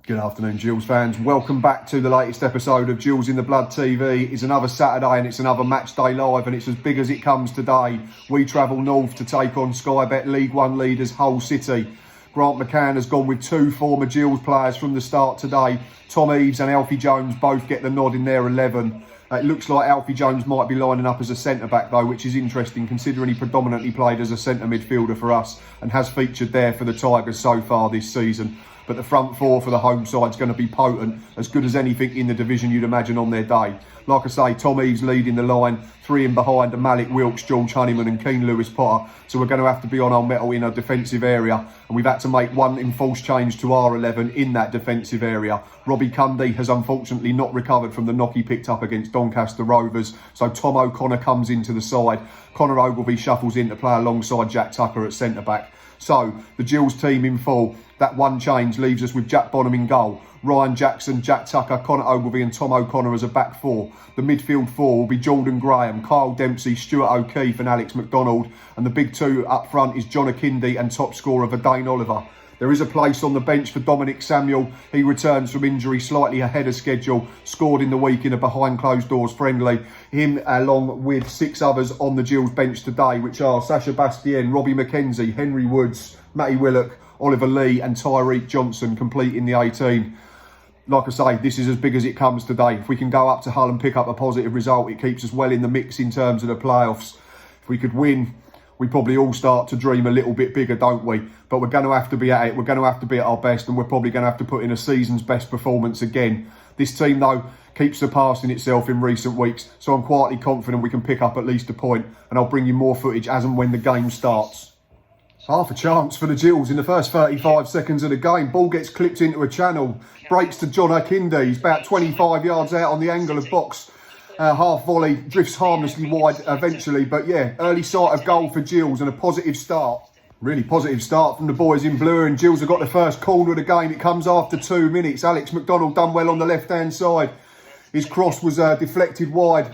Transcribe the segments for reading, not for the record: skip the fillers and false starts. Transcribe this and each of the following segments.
Good afternoon, Gills fans. Welcome back to the latest episode of Gills in the Blood TV. It's another Saturday and it's another match day live, and it's as big as it comes today. We travel north to take on Sky Bet League One leaders Hull City. Grant McCann has gone with two former Gills players from the start today. Tom Eaves and Alfie Jones both get the nod in their 11. It looks like Alfie Jones might be lining up as a centre-back though, which is interesting considering he predominantly played as a centre midfielder for us and has featured there for the Tigers so far this season. But the front four for the home side is going to be potent, as good as anything in the division you'd imagine on their day. Like I say, Tom Eaves leading the line, three in behind are Malik Wilkes, George Honeyman and Keane Lewis Potter. So we're going to have to be on our mettle in a defensive area, and we've had to make one enforced change to our 11 in that defensive area. Robbie Cundy has unfortunately not recovered from the knock he picked up against Doncaster Rovers, so Tom O'Connor comes into the side. Connor Ogilvie shuffles in to play alongside Jack Tucker at centre-back. So, the Gills team in full. That one change leaves us with Jack Bonham in goal. Ryan Jackson, Jack Tucker, Connor Ogilvie and Tom O'Connor as a back four. The midfield four will be Jordan Graham, Kyle Dempsey, Stuart O'Keefe and Alex McDonald. And the big two up front is John Akindi and top scorer Verdane Oliver. There is a place on the bench for Dominic Samuel. He returns from injury slightly ahead of schedule. Scored in the week in a behind closed doors friendly. Him along with six others on the Gills bench today, which are Sacha Bastien, Robbie McKenzie, Henry Woods, Matty Willock, Oliver Lee and Tyreek Johnson completing the 18. Like I say, this is as big as it comes today. If we can go up to Hull and pick up a positive result, it keeps us well in the mix in terms of the playoffs. If we could win, we probably all start to dream a little bit bigger, don't we? But we're going to have to be at it. We're going to have to be at our best, and we're probably going to have to put in a season's best performance again. This team, though, keeps surpassing itself in recent weeks, so I'm quietly confident we can pick up at least a point, and I'll bring you more footage as and when the game starts. Half a chance for the Gills in the first 35 seconds of the game. Ball gets clipped into a channel, breaks to John Akindi. He's about 25 yards out on the angle of box. Half volley, drifts harmlessly wide eventually. But yeah, early sight of goal for Gills and a positive start. Really positive start from the boys in blue, and Gills have got the first corner of the game. It comes after 2 minutes. Alex McDonald done well on the left-hand side. His cross was deflected wide.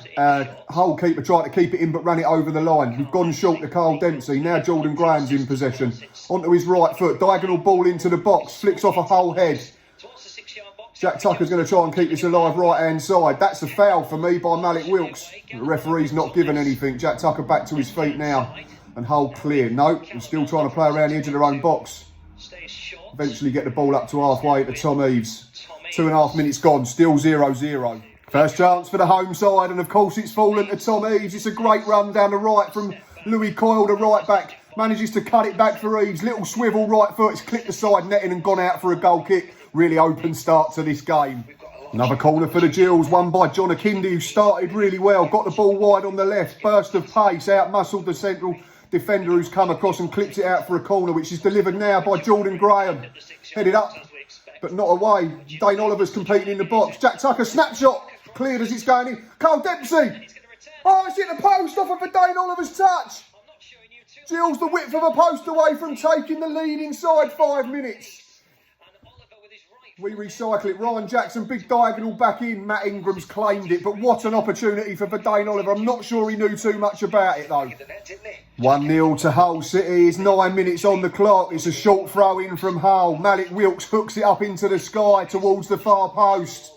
Hull keeper tried to keep it in but ran it over the line. We've gone short to Kyle Dempsey. Now Jordan Graham's in possession. Onto his right foot. Diagonal ball into the box. Flicks off a Hull head. Jack Tucker's going to try and keep this alive right-hand side. That's a foul for me by Malik Wilkes. The referee's not given anything. Jack Tucker back to his feet now. And Hull clear. Nope, they're still trying to play around the edge of their own box. Eventually get the ball up to halfway to Tom Eaves. 2.5 minutes gone, still 0-0. First chance for the home side, and of course it's fallen to Tom Eaves. It's a great run down the right from Louis Coyle, the right back. Manages to cut it back for Eaves. Little swivel right foot, it's clipped the side netting and gone out for a goal kick. Really open start to this game. Another corner for the Gills, won by John Akindi, who started really well. Got the ball wide on the left, burst of pace, out-muscled the central defender who's come across and clipped it out for a corner, which is delivered now by Jordan Graham. Headed up, but not away. Dane Oliver's competing in the box. Jack Tucker, snapshot. Cleared as it's going in. Kyle Dempsey. Oh, it's hit the post off of Verdane Oliver's touch. Gills the width of a post away from taking the lead inside 5 minutes. We recycle it. Ryan Jackson, big diagonal back in. Matt Ingram's claimed it, but what an opportunity for Verdane Oliver. I'm not sure he knew too much about it though. 1-0 to Hull City. It's 9 minutes on the clock. It's a short throw in from Hull. Malik Wilkes hooks it up into the sky towards the far post.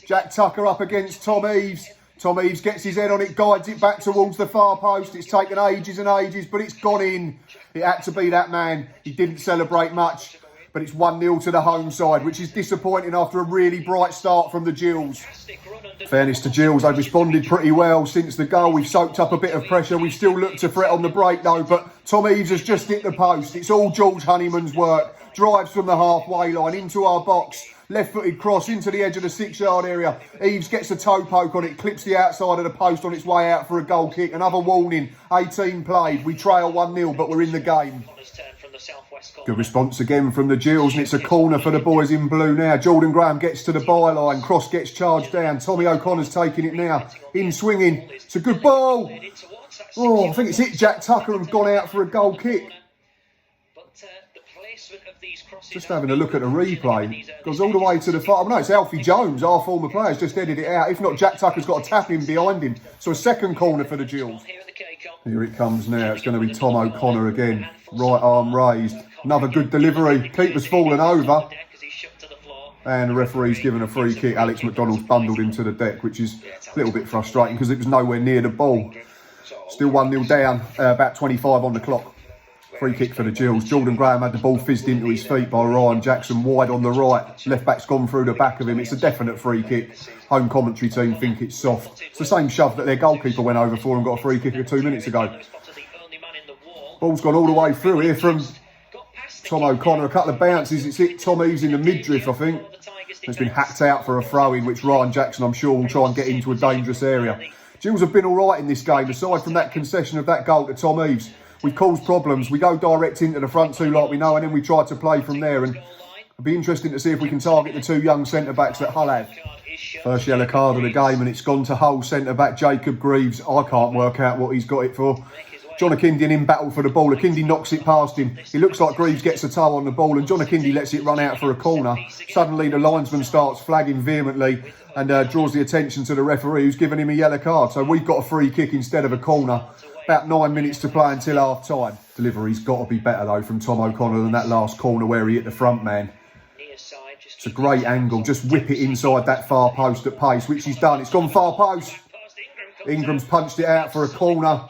Jack Tucker up against Tom Eaves. Tom Eaves gets his head on it, guides it back towards the far post. It's taken ages and ages, but it's gone in. It had to be that man. He didn't celebrate much, but it's 1-0 to the home side, which is disappointing after a really bright start from the Gills. Fairness to Gills, they've responded pretty well since the goal. We've soaked up a bit of pressure. We've still looked to threat on the break though, but Tom Eaves has just hit the post. It's all George Honeyman's work. Drives from the halfway line into our box. Left-footed cross into the edge of the 6-yard area. Eaves gets a toe poke on it, clips the outside of the post on its way out for a goal kick. Another warning, 18 played. We trail 1-0, but we're in the game. Good response again from the Gills, and it's a corner for the boys in blue now. Jordan Graham gets to the byline, cross gets charged down. Tommy O'Connor's taking it now, in swinging. It's a good ball. Oh, I think it's hit Jack Tucker and gone out for a goal kick. Just having a look at the replay. Goes all the way to the far. No, it's Alfie Jones, our former player, has just headed it out. If not, Jack Tucker's got a tap in behind him. So a second corner for the Gills. Here it comes now. It's going to be Tom O'Connor again. Right arm raised. Another good delivery. Keeper's fallen over. And the referee's given a free kick. Alex McDonald's bundled into the deck, which is a little bit frustrating because it was nowhere near the ball. Still 1-0 down, about 25 on the clock. Free kick for the Gills. Jordan Graham had the ball fizzed into his feet by Ryan Jackson, wide on the right. Left back's gone through the back of him. It's a definite free kick. Home commentary team think it's soft. It's the same shove that their goalkeeper went over for and got a free kick 2 minutes ago. Ball's gone all the way through here from Tom O'Connor. A couple of bounces. It's hit Tom Eves in the midriff, I think. It's been hacked out for a throw-in, which Ryan Jackson, I'm sure, will try and get into a dangerous area. Gills have been all right in this game, aside from that concession of that goal to Tom Eves. We've caused problems. We go direct into the front two like we know, and then we try to play from there. And it'll be interesting to see if we can target the two young centre-backs that Hull have. First yellow card of the game, and it's gone to Hull centre-back Jacob Greaves. I can't work out what he's got it for. John Akindi in battle for the ball. Akindi knocks it past him. It looks like Greaves gets a toe on the ball, and John Akindi lets it run out for a corner. Suddenly the linesman starts flagging vehemently and draws the attention to the referee, who's given him a yellow card. So we've got a free kick instead of a corner. About 9 minutes to play until half time. Delivery's got to be better though from Tom O'Connor than that last corner where he hit the front man. It's a great angle. Just whip it inside that far post at pace, which he's done. It's gone far post. Ingram's punched it out for a corner.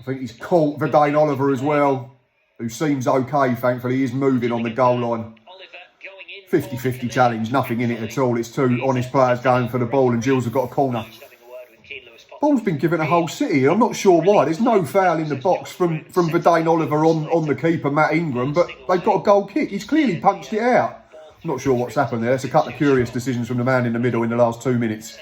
I think he's caught Verdane Oliver as well, who seems okay, thankfully. He's moving on the goal line. 50-50 challenge, nothing in it at all. It's two honest players going for the ball, and Gills have got a corner. Ball's been given a Hull City. I'm not sure why. There's no foul in the box from Verdane Oliver on the keeper, Matt Ingram, but they've got a goal kick. He's clearly punched it out. I'm not sure what's happened there. It's a couple of curious decisions from the man in the middle in the last 2 minutes.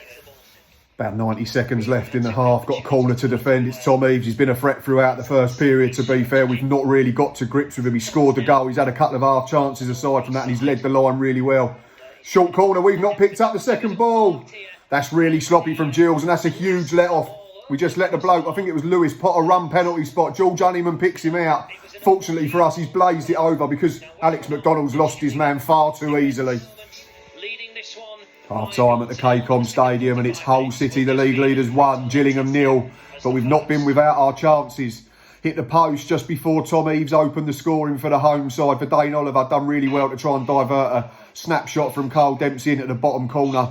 About 90 seconds left in the half. Got a corner to defend. It's Tom Eves. He's been a threat throughout the first period, to be fair. We've not really got to grips with him. He scored the goal. He's had a couple of half chances aside from that, and he's led the line really well. Short corner. We've not picked up the second ball. That's really sloppy from Gills, and that's a huge let-off. We just let the bloke, I think it was Lewis, Potter, run penalty spot. George Honeyman picks him out. Fortunately for us, he's blazed it over because Alex McDonald's lost his man far too easily. Half time at the KCOM Stadium, and it's Hull City, the league leaders 1, Gillingham 0. But we've not been without our chances. Hit the post just before Tom Eves opened the scoring for the home side. Verdane Oliver done really well to try and divert a snapshot from Carl Dempsey into the bottom corner.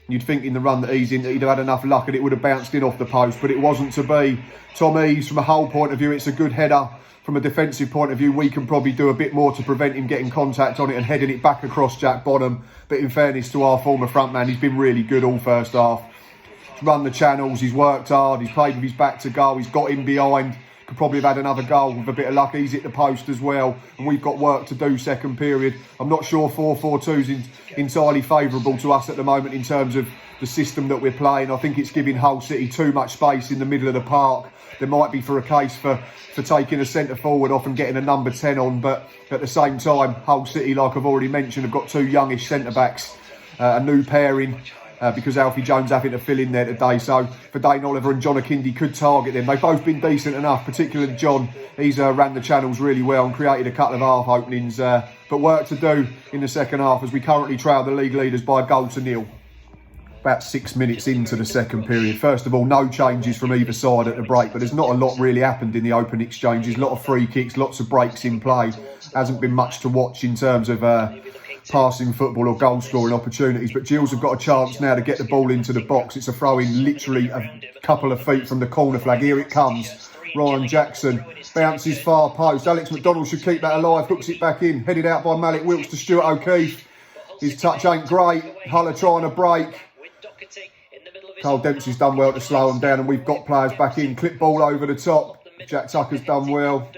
You'd think in the run that he's in, he'd have had enough luck and it would have bounced in off the post, but it wasn't to be. Tom Eves, from a Hull point of view, it's a good header. From a defensive point of view, we can probably do a bit more to prevent him getting contact on it and heading it back across Jack Bonham. But in fairness to our former front man, he's been really good all first half. He's run the channels, he's worked hard, he's played with his back to goal, he's got in behind. Could probably have had another goal with a bit of luck. He's hit the post as well, and we've got work to do second period. I'm not sure 4-4-2 is entirely favourable to us at the moment in terms of the system that we're playing. I think it's giving Hull City too much space in the middle of the park. There might be for a case for taking a centre forward off and getting a number 10 on, but at the same time, Hull City, like I've already mentioned, have got two youngish centre backs, a new pairing. Because Alfie Jones having to fill in there today. So Verdane Oliver and John Akindi could target them. They've both been decent enough, particularly John. He's ran the channels really well and created a couple of half openings. But work to do in the second half as we currently trail the league leaders by a goal to nil. About 6 minutes into the second period. First of all, no changes from either side at the break, but there's not a lot really happened in the open exchanges. A lot of free kicks, lots of breaks in play. Hasn't been much to watch in terms of passing football or goal scoring opportunities, but Gills have got a chance now to get the ball into the box. It's a throw in literally a couple of feet from the corner flag. Here it comes. Ryan Jackson bounces far post. Alex McDonald should keep that alive, hooks it back in, headed out by Malik Wilkes to Stuart O'Keefe. His touch ain't great. Hull are trying to break. Carl Dempsey's done well to slow them down, and we've got players back in. Clip ball over the top. Jack Tucker's done well.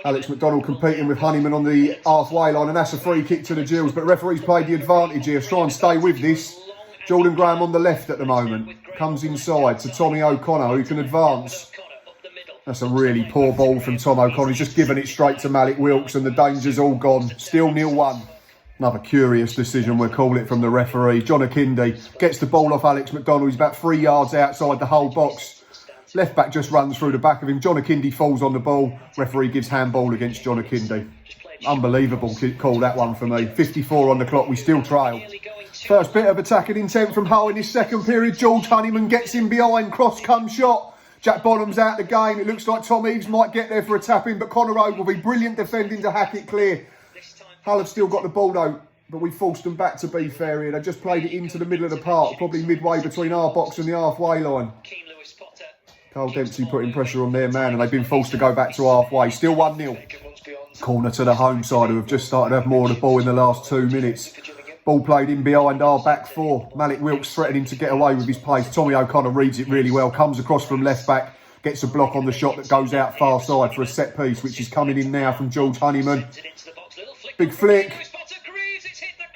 Alex McDonald competing with Honeyman on the halfway line, and that's a free kick to the Gills. But referee's played the advantage here. Try and stay with this. Jordan Graham on the left at the moment. Comes inside to Tommy O'Connor, who can advance. That's a really poor ball from Tom O'Connor. He's just given it straight to Malik Wilkes, and the danger's all gone. Still 0-1. Another curious decision, we'll call it, from the referee. John Akindi gets the ball off Alex McDonald. He's about 3 yards outside the Hull box. Left back just runs through the back of him. John Akindi falls on the ball. Referee gives handball against John Akindi. Unbelievable call, that one for me. 54 on the clock, we still trail. First bit of attacking intent from Hull in his second period. George Honeyman gets in behind, cross come shot. Jack Bonham's out the game. It looks like Tom Eves might get there for a tap in, but Connor Ogilvie, brilliant defending to hack it clear. Hull have still got the ball though. but we forced them back, to be fair here. They just played it into the middle of the park, probably midway between our box and the halfway line. Carl Dempsey putting pressure on their man, and they've been forced to go back to halfway. Still 1-0. Corner to the home side, who have just started to have more of the ball in the last 2 minutes. Ball played in behind our back four. Malik Wilkes threatening to get away with his pace. Tommy O'Connor reads it really well, comes across from left back, gets a block on the shot that goes out far side for a set piece, which is coming in now from George Honeyman. Big flick.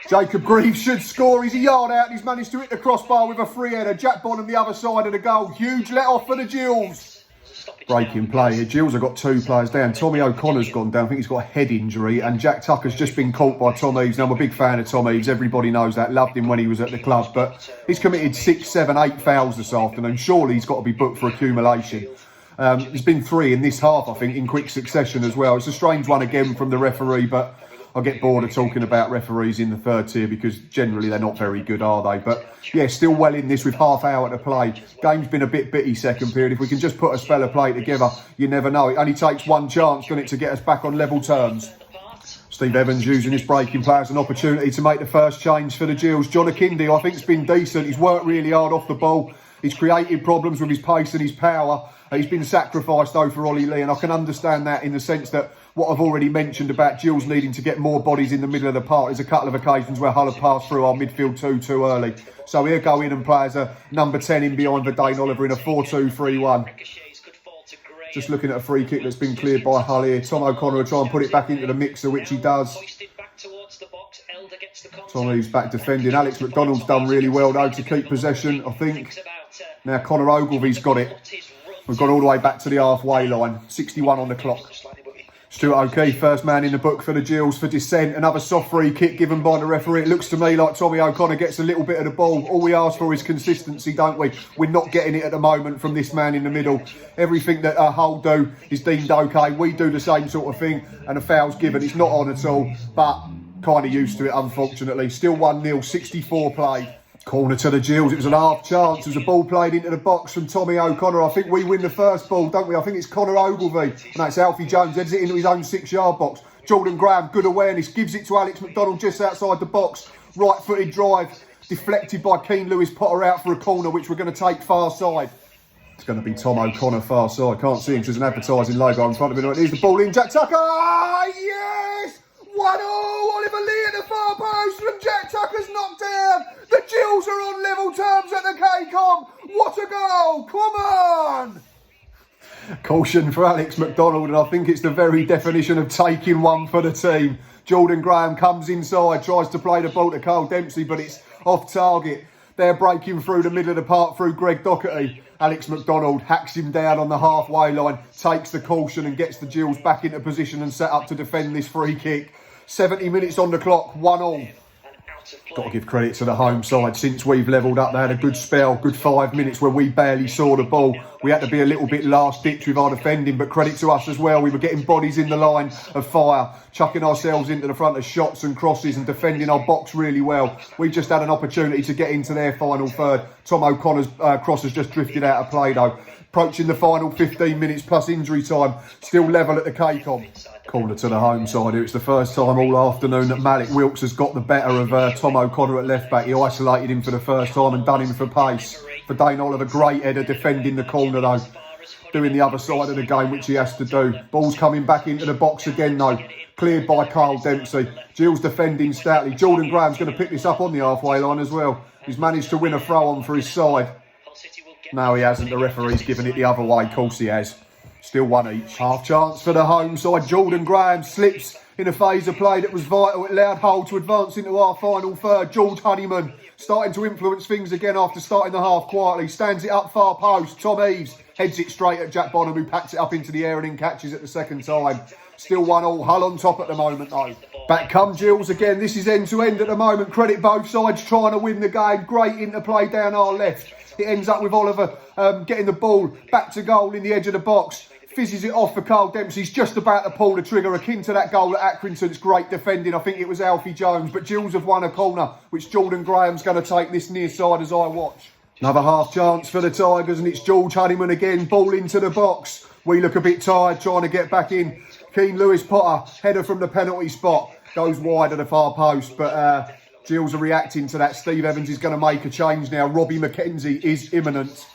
Jacob Greaves should score. He's a yard out and he's managed to hit the crossbar with a free header. Jack Bonham the other side of the goal. Huge let off for the Gills. Breaking play here. Gills have got 2 players down. Tommy O'Connor's gone down. I think he's got a head injury. And Jack Tucker's just been caught by Tom Eaves. Now, I'm a big fan of Tom Eaves. Everybody knows that. Loved him when he was at the club. But he's committed 6, 7, 8 fouls this afternoon. Surely he's got to be booked for accumulation. There's been 3 in this half, I think, in quick succession as well. It's a strange one again from the referee, but I get bored of talking about referees in the third tier because generally they're not very good, are they? But yeah, still well in this with half hour to play. Game's been a bit bitty second period. If we can just put a spell of play together, you never know. It only takes one chance, doesn't it, to get us back on level terms. Steve Evans using his breaking play as an opportunity to make the first change for the Gills. John Akindi, I think, has been decent. He's worked really hard off the ball. He's created problems with his pace and his power. He's been sacrificed though for Ollie Lee, and I can understand that in the sense that what I've already mentioned about Gills needing to get more bodies in the middle of the park. There's a couple of occasions where Hull have passed through our midfield too early. So he'll go in and play as a number 10 in behind Verdane Oliver in a 4-2-3-1. Just looking at a free kick that's been cleared by Hull here. Tom O'Connor will try and put it back into the mixer, which he does. Tommy's back defending. Alex McDonald's done really well though to keep possession, I think. Now Connor Ogilvy's got it. We've gone all the way back to the halfway line. 61 on the clock. Stuart O'Keefe, first man in the book for the Gills for dissent. Another soft free kick given by the referee. It looks to me like Tommy O'Connor gets a little bit of the ball. All we ask for is consistency, don't we? We're not getting it at the moment from this man in the middle. Everything that Hull do is deemed okay. We do the same sort of thing, and a foul's given. It's not on at all, but kind of used to it, unfortunately. Still 1-0, 64 played. Corner to the Gills. It was an half chance. There was a ball played into the box from Tommy O'Connor. I think we win the first ball, don't we? I think it's Connor Ogilvy. No, it's Alfie Jones. Heads it into his own 6-yard box. Jordan Graham, good awareness. Gives it to Alex McDonald just outside the box. Right-footed drive. Deflected by Keane Lewis Potter out for a corner, which we're going to take far side. It's going to be Tom O'Connor far side. Can't see him because there's an advertising logo in front of him. Here's the ball in. Jack Tucker. Yes! 1-0. Oliver Lee at the far post from Jack Tucker's knocked down. The Gills are on level terms at the KCOM. What a goal! Come on! Caution for Alex McDonald, and I think it's the very definition of taking one for the team. Jordan Graham comes inside, tries to play the ball to Carl Dempsey, but it's off target. They're breaking through the middle of the park through Greg Docherty. Alex McDonald hacks him down on the halfway line, takes the caution and gets the Gills back into position and set up to defend this free kick. 70 minutes on the clock, 1-1. Got to give credit to the home side. Since we've levelled up, they had a good spell, good 5 minutes where we barely saw the ball. We had to be a little bit last ditch with our defending, but credit to us as well. We were getting bodies in the line of fire, chucking ourselves into the front of shots and crosses and defending our box really well. We just had an opportunity to get into their final third. Tom O'Connor's cross has just drifted out of play though. Approaching the final 15 minutes plus injury time, still level at the KCOM. Corner to the home side here. It's the first time all afternoon that Malik Wilkes has got the better of Tom O'Connor at left back. He isolated him for the first time and done him for pace. For Dane Oliver, great header defending the corner though. Doing the other side of the game, which he has to do. Ball's coming back into the box again though. Cleared by Carl Dempsey. Gills defending stoutly. Jordan Graham's going to pick this up on the halfway line as well. He's managed to win a throw on for his side. No, he hasn't. The referee's given it the other way. Of course he has. Still 1 each. Half chance for the home side. Jordan Graham slips in a phase of play that was vital. It allowed Hull to advance into our final third. George Honeyman starting to influence things again after starting the half quietly. Stands it up far post. Tom Eaves heads it straight at Jack Bonham, who packs it up into the air and then catches it the second time. Still 1-1. Hull on top at the moment though. Back come Gills again. This is end to end at the moment. Credit both sides trying to win the game. Great interplay down our left. It ends up with Oliver getting the ball back to goal in the edge of the box. Fizzes it off for Carl Dempsey. He's just about to pull the trigger, akin to that goal at Accrington's. Great defending. I think it was Alfie Jones. But Gills have won a corner, which Jordan Graham's going to take this near side as I watch. Another half chance for the Tigers, and it's George Honeyman again. Ball into the box. We look a bit tired trying to get back in. Keane Lewis Potter, header from the penalty spot, goes wide of the far post, but Gills are reacting to that. Steve Evans is going to make a change now. Robbie McKenzie is imminent.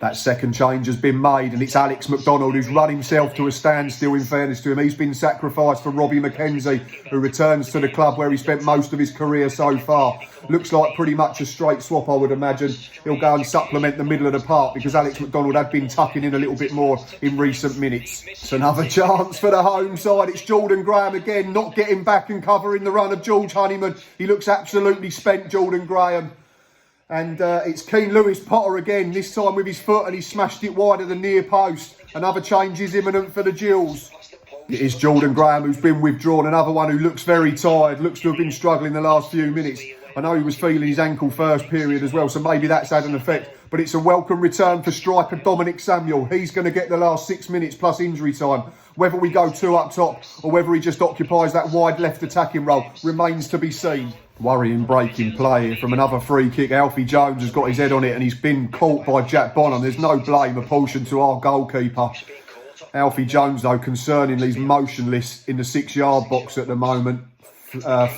That second change has been made, and it's Alex McDonald who's run himself to a standstill, in fairness to him. He's been sacrificed for Robbie McKenzie, who returns to the club where he spent most of his career so far. Looks like pretty much a straight swap, I would imagine. He'll go and supplement the middle of the park because Alex McDonald had been tucking in a little bit more in recent minutes. It's another chance for the home side. It's Jordan Graham again, not getting back and covering the run of George Honeyman. He looks absolutely spent, Jordan Graham. And it's Keane Lewis Potter again, this time with his foot, and he smashed it wide of the near post. Another change is imminent for the Gills. It is Jordan Graham who's been withdrawn, another one who looks very tired, looks to have been struggling the last few minutes. I know he was feeling his ankle first period as well, so maybe that's had an effect. But it's a welcome return for striker Dominic Samuel. He's going to get the last 6 minutes plus injury time. Whether we go two up top or whether he just occupies that wide left attacking role remains to be seen. Worrying breaking play here from another free kick. Alfie Jones has got his head on it and he's been caught by Jack Bonham. There's no blame apportioned to our goalkeeper. Alfie Jones, though, concerningly, is motionless in the 6-yard box at the moment,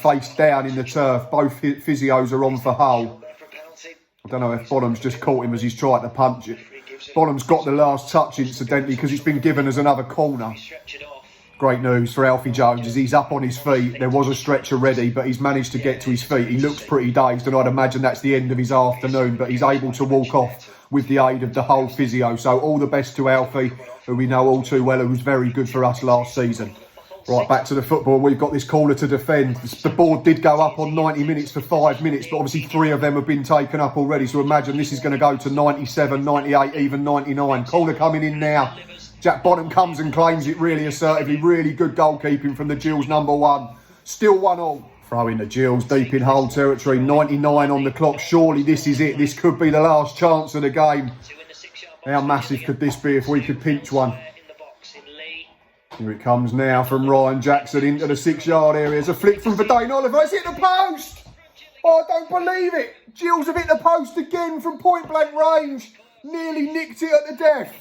face down in the turf. Both physios are on for Hull. I don't know if Bonham's just caught him as he's tried to punch it. Bonham's got the last touch, incidentally, because it's been given as another corner. Great news for Alfie Jones as he's up on his feet. There was a stretcher ready, but he's managed to get to his feet. He looks pretty dazed, and I'd imagine that's the end of his afternoon, but he's able to walk off with the aid of the whole physio. So all the best to Alfie, who we know all too well, who was very good for us last season. Right, back to the football. We've got this corner to defend. The board did go up on 90 minutes for 5 minutes, but obviously 3 of them have been taken up already. So imagine this is going to go to 97, 98, even 99. Corner coming in now. Jack Bonham comes and claims it really assertively. Really good goalkeeping from the Gills number 1. Still 1-1. Throwing the Gills deep in Hull territory. 99 on the clock. Surely this is it. This could be the last chance of the game. How massive could this be if we could pinch one? Here it comes now from Ryan Jackson into the 6-yard area. There's a flick from Verdane Oliver. It's hit the post. Oh, I don't believe it. Gills have hit the post again from point blank range. Nearly nicked it at the death.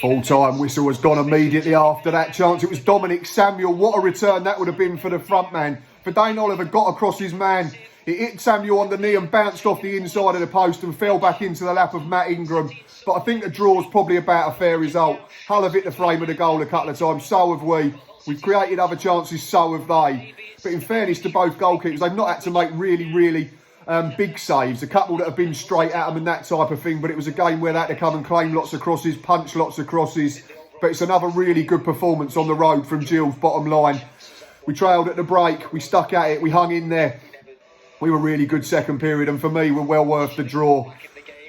Full-time whistle has gone immediately after that chance. It was Dominic Samuel. What a return that would have been for the front man. Verdane Oliver got across his man. It hit Samuel on the knee and bounced off the inside of the post and fell back into the lap of Matt Ingram. But I think the draw's probably about a fair result. Hull have hit the frame of the goal a couple of times. So have we. We've created other chances. So have they. But in fairness to both goalkeepers, they've not had to make really big saves. A couple that have been straight at them and that type of thing. But it was a game where they had to come and claim lots of crosses, punch lots of crosses. But it's another really good performance on the road from Gills, bottom line. We trailed at the break. We stuck at it. We hung in there. We were really good second period. And for me, we're well worth the draw.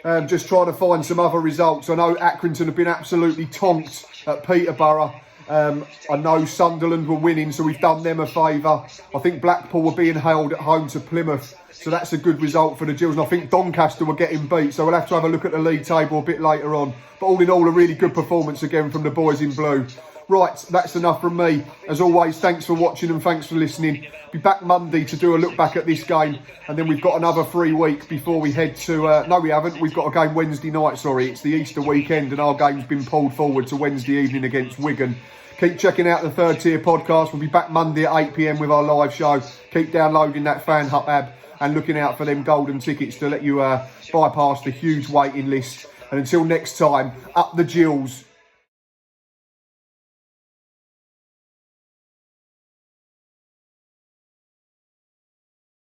Just trying to find some other results. I know Accrington have been absolutely tonked at Peterborough. I know Sunderland were winning, so we've done them a favour. I think Blackpool were being held at home to Plymouth, so that's a good result for the Gills. And I think Doncaster were getting beat, so we'll have to have a look at the league table a bit later on. But all in all, a really good performance again from the boys in blue. Right, that's enough from me. As always, thanks for watching and thanks for listening. Be back Monday to do a look back at this game, and then we've got another free week before we head to... no, we haven't. We've got a game Wednesday night, sorry. It's the Easter weekend, and our game's been pulled forward to Wednesday evening against Wigan. Keep checking out the Third Tier podcast. We'll be back Monday at 8 p.m. with our live show. Keep downloading that Fan Hub app and looking out for them golden tickets to let you bypass the huge waiting list. And until next time, up the Gills.